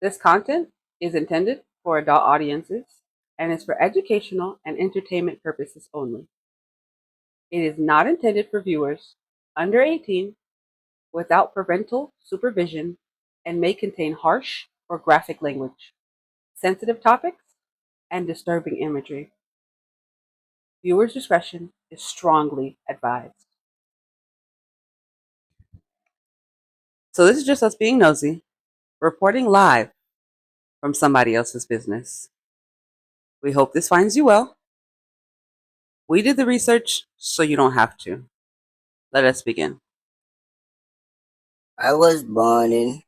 This content is intended for adult audiences and is for educational and entertainment purposes only. It is not intended for viewers under 18 without parental supervision and may contain harsh or graphic language, sensitive topics, and disturbing imagery. Viewers' discretion is strongly advised. So this is just us being nosy, reporting live from somebody else's business. We hope this finds you well. We did the research, so you don't have to. Let us begin. I was born in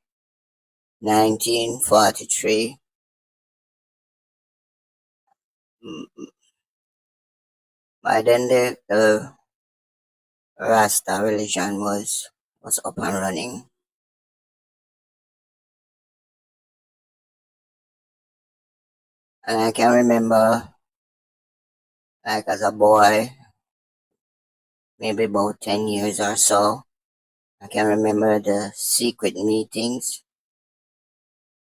1943. By then, the Rasta religion was up and running. And I can remember, like as a boy, maybe about 10 years or so, I can remember the secret meetings,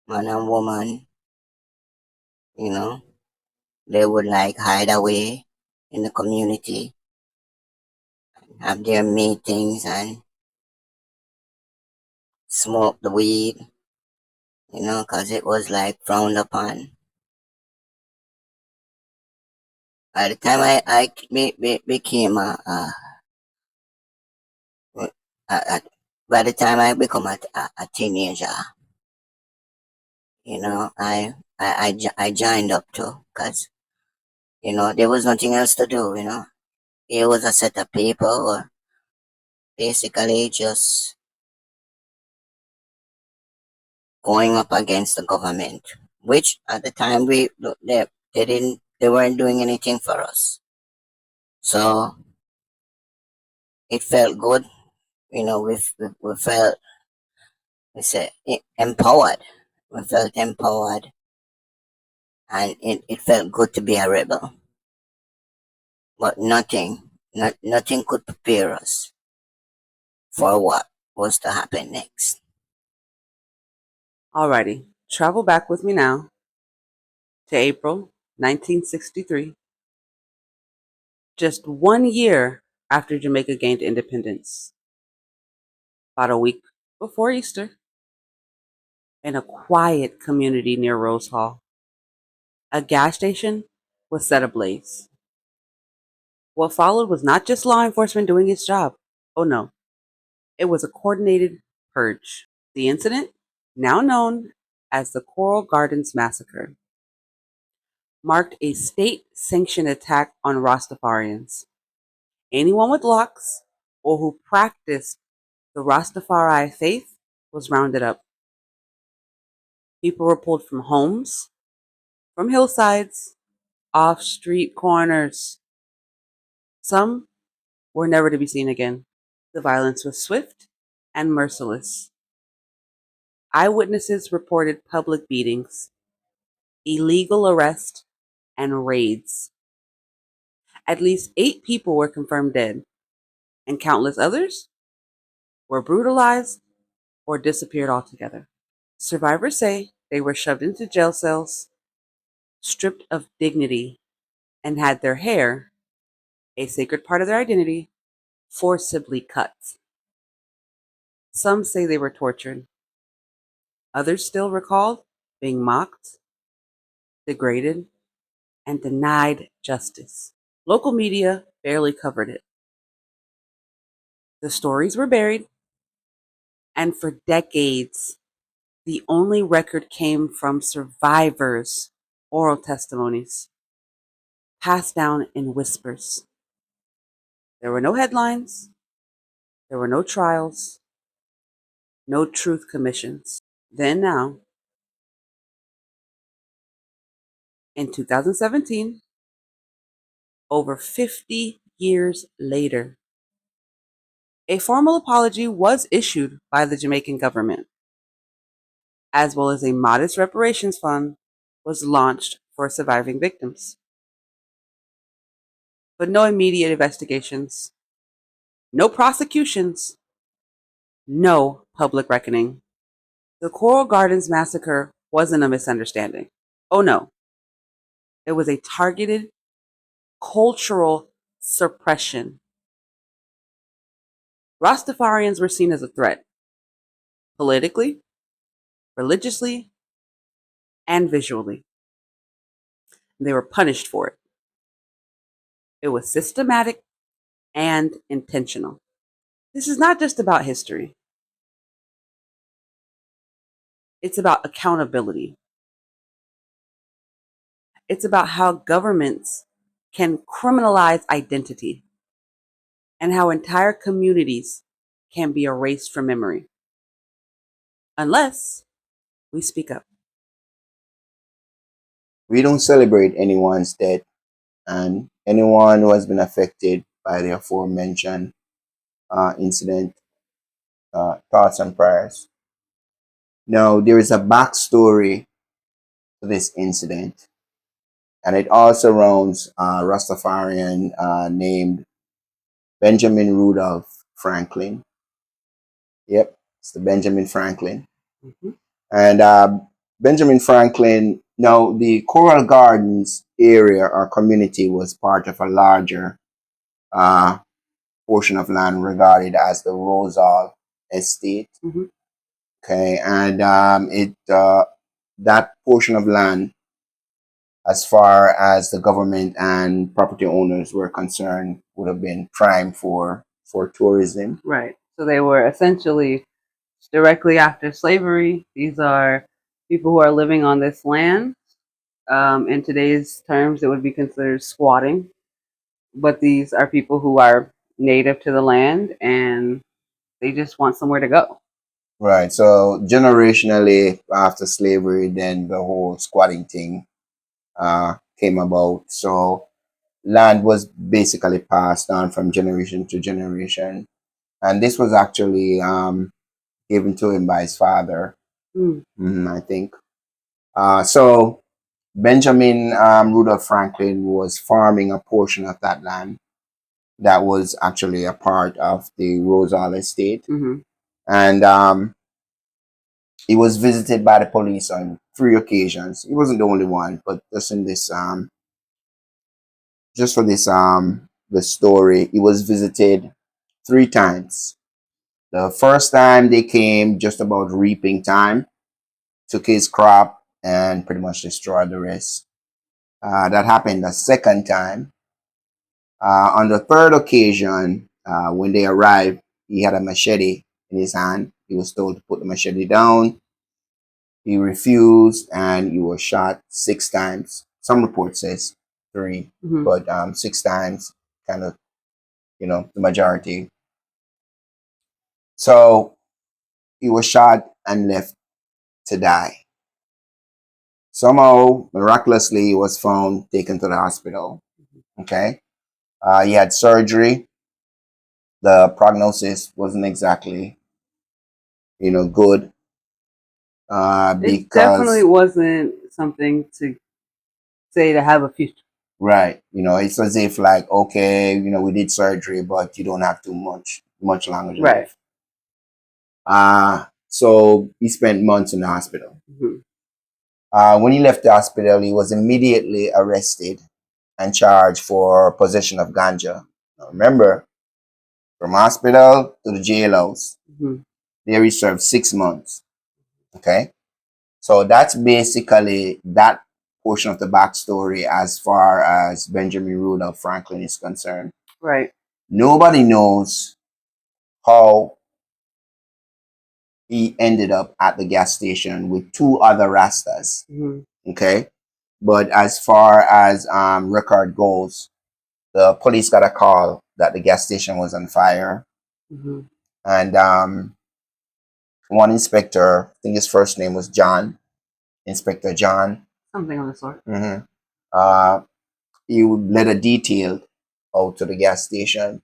man and woman, you know, they would like hide away in the community, have their meetings and smoke the weed, because it was like frowned upon. By the time became a by the time I become a teenager, I joined up too, because there was nothing else to do. It was a set of people who were basically just going up against the government, which at the time they weren't doing anything for us, so it felt good. We felt, we say, empowered. We felt empowered, and it felt good to be a rebel. But nothing could prepare us for what was to happen next. Alrighty, travel back with me now to April 1963, just 1 year after Jamaica gained independence. About a week before Easter, in a quiet community near Rose Hall, a gas station was set ablaze. What followed was not just law enforcement doing its job. Oh no, it was a coordinated purge. The incident, now known as the Coral Gardens Massacre, marked a state-sanctioned attack on Rastafarians. Anyone with locks or who practiced the Rastafari faith was rounded up. People were pulled from homes, from hillsides, off street corners. Some were never to be seen again. The violence was swift and merciless. Eyewitnesses reported public beatings, illegal arrests, and raids. At least 8 people were confirmed dead, and countless others were brutalized or disappeared altogether. Survivors say they were shoved into jail cells, stripped of dignity, and had their hair, a sacred part of their identity, forcibly cut. Some say they were tortured. Others still recall being mocked, degraded, and denied justice. Local media barely covered it. The stories were buried, and for decades, the only record came from survivors' oral testimonies, passed down in whispers. There were no headlines, there were no trials, no truth commissions. Then now, in 2017, over 50 years later, a formal apology was issued by the Jamaican government, as well as a modest reparations fund was launched for surviving victims. But no immediate investigations, no prosecutions, no public reckoning. The Coral Gardens Massacre wasn't a misunderstanding. Oh no, it was a targeted cultural suppression. Rastafarians were seen as a threat politically, religiously, and visually. They were punished for it. It was systematic and intentional. This is not just about history, it's about accountability. It's about how governments can criminalize identity and how entire communities can be erased from memory unless we speak up. We don't celebrate anyone's death, and anyone who has been affected by the aforementioned incident, thoughts and prayers. Now, there is a backstory to this incident, and it all surrounds a Rastafarian named Benjamin Rudolph Franklin. Yep, it's the Benjamin Franklin. Mhm. And Benjamin Franklin, now the Coral Gardens area or community was part of a larger uh, portion of land regarded as the Rosal Estate. Mhm. Okay, and it that portion of land, as far as the government and property owners were concerned, would have been prime for tourism. Right. So they were essentially directly after slavery. These are people who are living on this land. In today's terms, it would be considered squatting, but these are people who are native to the land and they just want somewhere to go. Right. So generationally, after slavery, then the whole squatting thing came about. So land was basically passed on from generation to generation, and this was actually given to him by his father. Mm. I think. So Benjamin Rudolph Franklin was farming a portion of that land that was actually a part of the Rosal estate, Hmm. and he was visited by the police on 3 occasions. He wasn't the only one, but just in this just for this the story, he was visited 3 times. The first time they came just about reaping time, took his crop and pretty much destroyed the rest. That happened the second time. On the third occasion, when they arrived, he had a machete in his hand. He was told to put the machete down. He refused and he was shot 6 times. Some report says three, Hmm. but 6 times, kind of, the majority. So he was shot and left to die. Somehow, miraculously, he was found, taken to the hospital. Okay. He had surgery. The prognosis wasn't exactly, good It definitely because, wasn't something to say to have a future. right, it's as if like, okay, we did surgery, but you don't have too much longer to Right. live. So he spent months in the hospital. Hmm. When he left the hospital, he was immediately arrested and charged for possession of ganja. Now, remember, from hospital to the jailhouse, Hmm. there he served 6 months. Okay, so that's basically that portion of the backstory as far as Benjamin Rudolph Franklin is concerned. Right. Nobody knows how he ended up at the gas station with two other Rastas. Hmm. Okay, but as far as record goes, the police got a call that the gas station was on fire, Hmm. and one inspector, I think his first name was John, Inspector John. Something of the sort. hmm Uh, he would let a detail out to the gas station.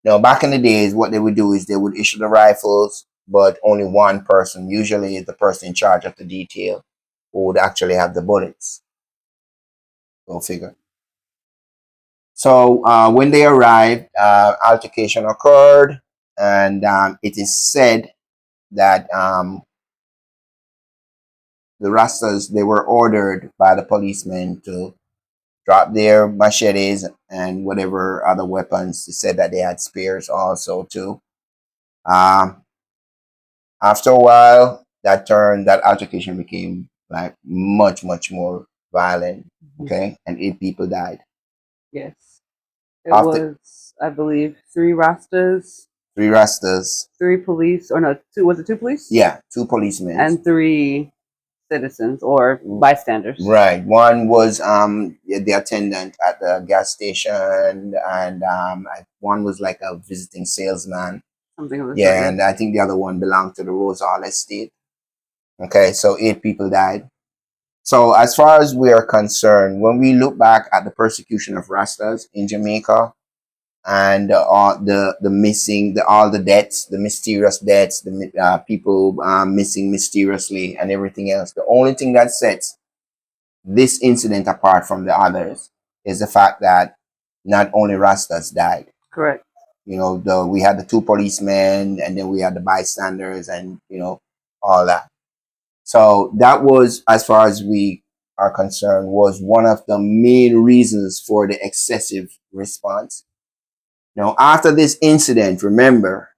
Now, back in the days, what they would do is they would issue the rifles, but only one person, usually the person in charge of the detail, who would actually have the bullets. Go figure. So when they arrived, altercation occurred, and it is said that the Rastas, they were ordered by the policemen to drop their machetes and whatever other weapons. They said that they had spears also too. Um, After a while, that altercation became like much more violent. Mhm. Okay, and 8 people died. Yes. It After was, I believe, three Rastas, 3 Rastas, three police, or no, two, was it two police? yeah, 2 policemen. And three citizens or bystanders, Right. One was the attendant at the gas station, and one was like a visiting salesman. something of the sort, Yeah, yes. and I think the other one belonged to the Rose Hall estate. Okay, so 8 people died. So as far as we are concerned, when we look back at the persecution of Rastas in Jamaica and all the missing, all the deaths, the mysterious deaths, the people missing mysteriously, and everything else, the only thing that sets this incident apart from the others is the fact that not only Rastas died. Correct. You know, we had the 2 policemen, and then we had the bystanders, and all that. So that was, as far as we are concerned, was one of the main reasons for the excessive response. Now, after this incident, remember,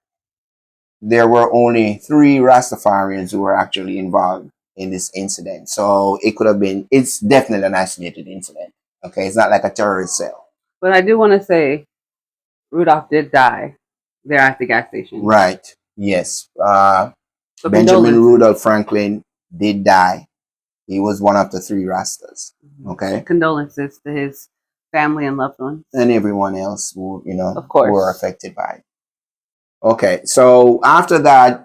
there were only 3 Rastafarians who were actually involved in this incident. So it could have been, it's definitely an isolated incident. Okay, it's not like a terrorist cell. But I do want to say Rudolph did die there at the gas station. Right. Yes. So Benjamin condolences. Rudolph Franklin did die. He was one of the 3 Rastas. Okay. Condolences to his family and loved ones. And everyone else who, Of who were course. affected by it. Okay. So after that,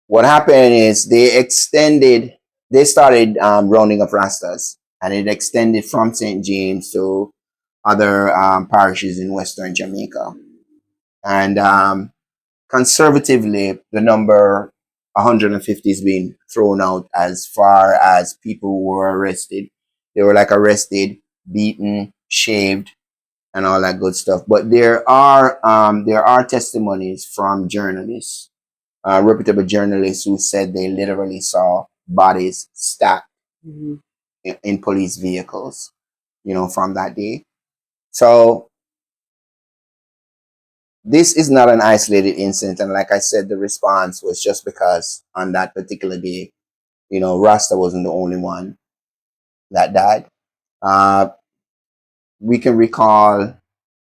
what happened is they started rounding up Rastas, and it extended from St. James to other parishes in Western Jamaica. And conservatively, the number 150 is being thrown out as far as people who were arrested. They were like arrested, beaten, shaved, and all that good stuff. But there are testimonies from journalists, reputable journalists, who said they literally saw bodies stacked Mhm. in police vehicles, from that day. So this is not an isolated incident, and like I said, the response was just because on that particular day, Rasta wasn't the only one that died. Uh, we can recall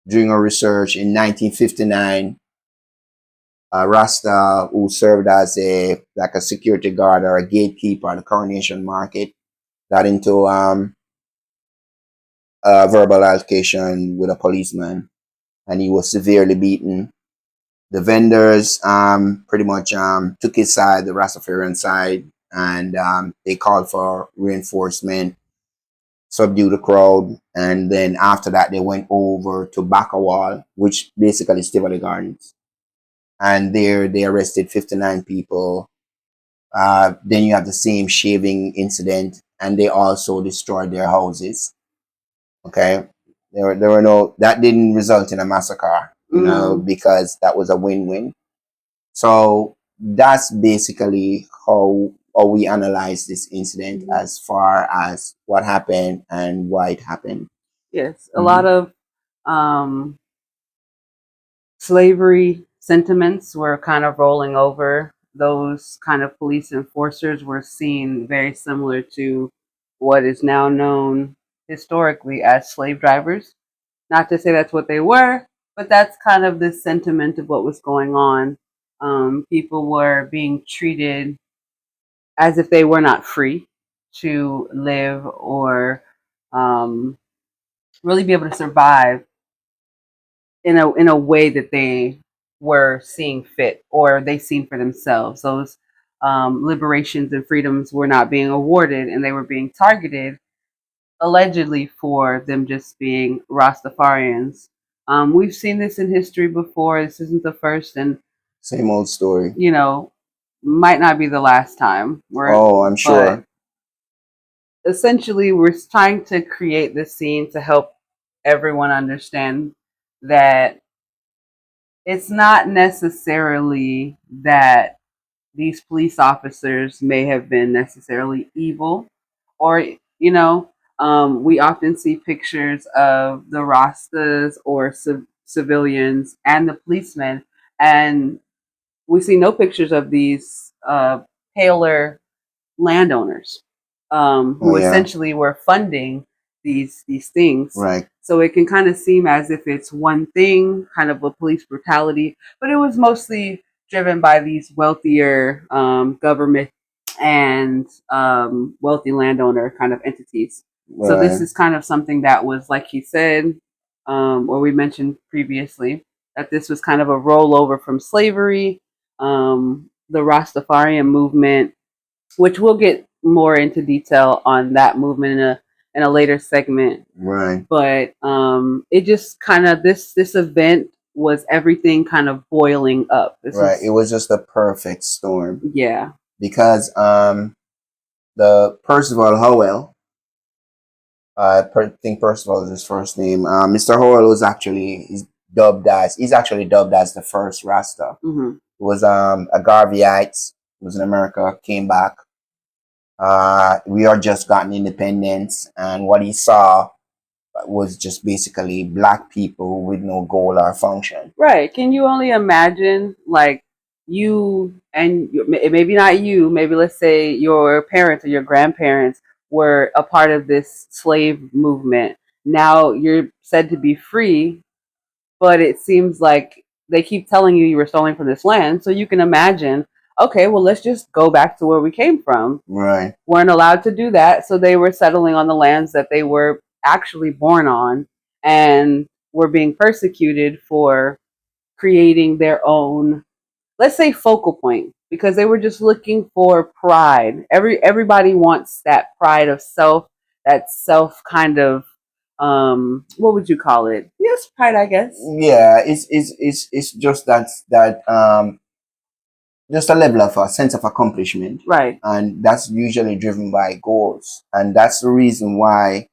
during our research in 1959, Rasta, who served as a security guard or a gatekeeper at the Coronation Market, got into a verbal altercation with a policeman, and he was severely beaten. The vendors pretty much took his side, the Rastafarian side, and they called for reinforcement, subdue the crowd, and then after that they went over to Bakawal, which basically is Tivoli Gardens, and there they arrested 59 people. Then you have the same shaving incident, and they also destroyed their houses. Okay, there were no, that didn't result in a massacre, Mm. because that was a win-win. So that's basically how we analyze this incident Mhm. as far as what happened and why it happened. Yes, a lot Mhm. of um, slavery sentiments were kind of rolling over. Those kind of police enforcers were seen very similar to what is now known historically as slave drivers. Not to say that's what they were, but that's kind of the sentiment of what was going on. People were being treated as if they were not free to live or um, really be able to survive in a way that they were seeing fit or they seen for themselves. Those liberations and freedoms were not being awarded, and they were being targeted allegedly for them just being Rastafarians. We've seen this in history before. This isn't the first, and Same old story. you know, might not be the last time. Oh, I'm But sure. essentially, we're trying to create this scene to help everyone understand that it's not necessarily that these police officers may have been necessarily evil, or we often see pictures of the Rastas or civilians and the policemen, and we see no pictures of these paler landowners Oh who yeah. essentially were funding these things. Right. So it can kind of seem as if it's one thing, kind of a police brutality, but it was mostly driven by these wealthier government and wealthy landowner kind of entities. So this Right. is kind of something that was, like he said, or we mentioned previously, that this was kind of a rollover from slavery. The Rastafarian movement, which we'll get more into detail on that movement in a later segment. Right. But it just kind of this event was everything kind of boiling up. This Right. It is was just a perfect storm yeah, because the Percival Howell, think Percival is his first name. Mr. Howell was actually he's actually dubbed as the first Rasta. hmm He was a Garveyite, was in America, came back. We are just gotten independence, and what he saw was just basically black people with no goal or function. right. Can you only imagine, like, maybe not you, maybe let's say your parents or your grandparents were a part of this slave movement. Now you're said to be free, but it seems like they keep telling you were stolen from this land. So you can imagine, okay, well, let's just go back to where we came from. Right. Weren't allowed to do that, so they were settling on the lands that they were actually born on, and were being persecuted for creating their own, let's say, focal point, because they were just looking for pride. Everybody wants that pride of self, that self kind of what would you call it? Yes, pride, I guess. Yeah, it's just that just a level of a sense of accomplishment, Right, and that's usually driven by goals, and that's the reason why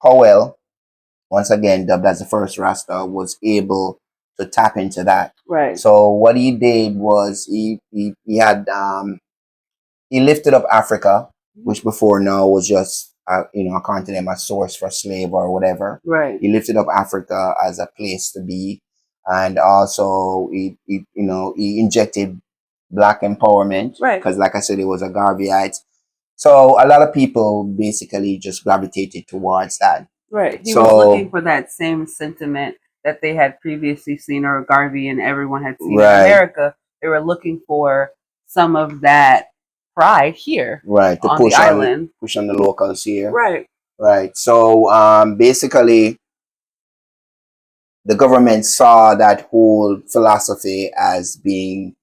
Howell, once again dubbed as the first Rasta, was able to tap into that. right, So what he did was he had he lifted up Africa, which before now was just a continent, a source for slave or whatever. right, He lifted up Africa as a place to be, and also he injected black empowerment right. because, like I said, it was a Garveyite. So a lot of people basically just gravitated towards that. Right. He was looking So for that same sentiment that they had previously seen, or Garvey and everyone had seen in right, America. They were looking for some of that pride here right, to on the island. push on the locals here. Right. Right. So basically, the government saw that whole philosophy as being,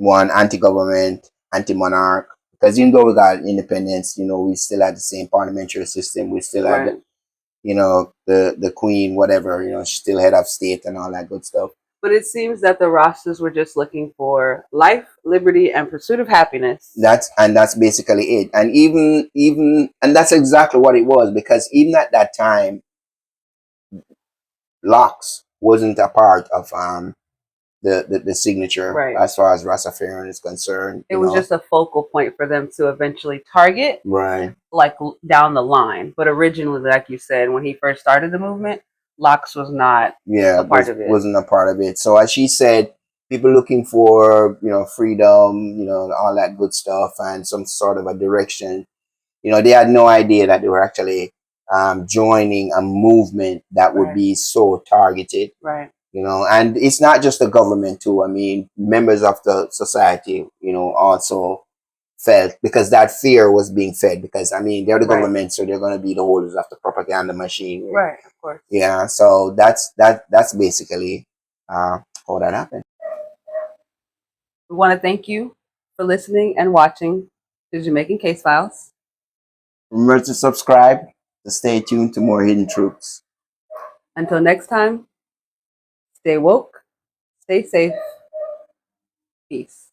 one anti-government, anti-monarch. Because even though we got independence, we still had the same parliamentary system. We still had, Right. the queen, whatever, she's still head of state and all that good stuff. But it seems that the Rastas were just looking for life, liberty, and pursuit of happiness. That's basically it. And and that's exactly what it was, because even at that time, locks wasn't a part of the signature Right. as far as Rastafarian is concerned. It was just a focal point for them to eventually target, Right. like down the line. But originally, like you said, when he first started the movement, Locks was not Yeah, a part of it. wasn't a part of it. So as she said, people looking for freedom, all that good stuff, and some sort of a direction. They had no idea that they were actually joining a movement that would Right. be so targeted. Right. And it's not just the government too. I mean, members of the society, also felt, because that fear was being fed, because I mean they're the Right. government, so they're going to be the holders of the propaganda machine. Right. Of course. Yeah, so that's basically how that happened. We want to thank you for listening and watching to Jamaican Case Files. Remember to subscribe to stay tuned to more hidden truths. Until next time, stay woke, stay safe, peace.